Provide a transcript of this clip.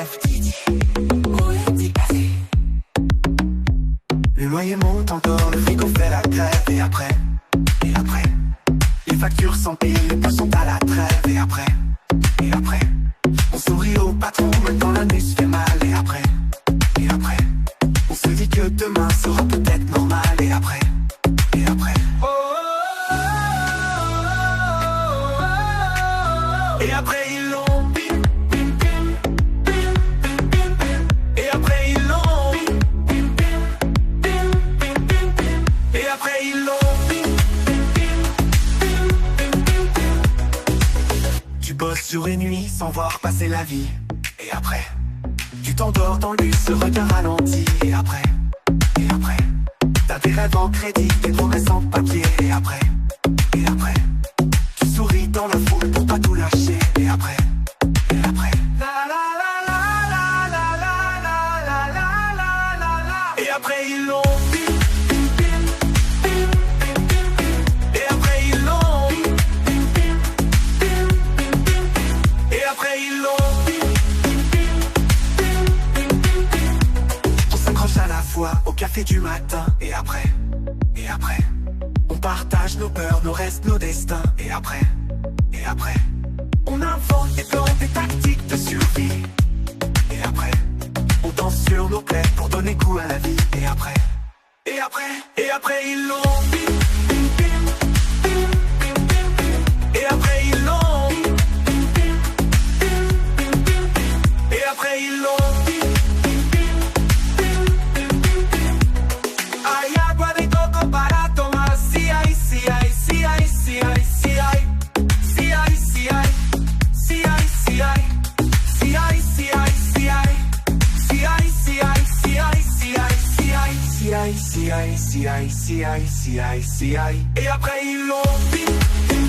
FTT. Le loyer monte encore, le frigo fait la grève. Et après, les factures s'empilent, les pots sont à la trêve. Et après, on sourit au patron, même quand l'année se fait mal. Et après, on se dit que demain sera peut-être normal. Et après, et après ils l'ont bim, bim, bim, bim, bim, bim, bim. Et après ils l'ont bim, bim, bim, bim, bim, bim. Et après ils l'ont bim, bim, bim, bim, bim, bim. Tu bosses jour et nuit sans voir passer la vie. Et après, tu t'endors dans le bus, le regard ralenti. Et après, t'as des rêves en crédit, des promesses en papier. Et après, tu souris dans la foule pour pas tout lâcher. Et après, la la la la la la la la la la la la. Et après ils l'ont bim, bim, bim, bim, bim, bim, bim. Et après ils l'ont bim, bim, bim, bim, bim, bim. Et après ils l'ont bim, bim, bim, bim, bim, bim. On s'accroche à la fois au café du matin. Et après, on partage nos peurs, nos restes, nos destins. Et après, on invente des plans, des tactiques de survie. Et après, on danse sur nos plaies pour donner goût à la vie. Et après, ils l'ont bim, bim, bim, bim, bim, bim, bim. Et après ils l'ont bim, bim, bim, bim, bim, bim. Et après ils l'ont bim, bim, bim, bim, bim, bim. Hay agua de coco para tomar. Si hay, si hay, si hay, si hay, si hay. Si hay, si hay, si hay, si hay. Si hay, si hay, si hay. Si hay, si hay, si hay, si hay, si hay. Si hay, si hay, si hay, si hay, si hay, si hay. Et après ils l'ont bim, bim.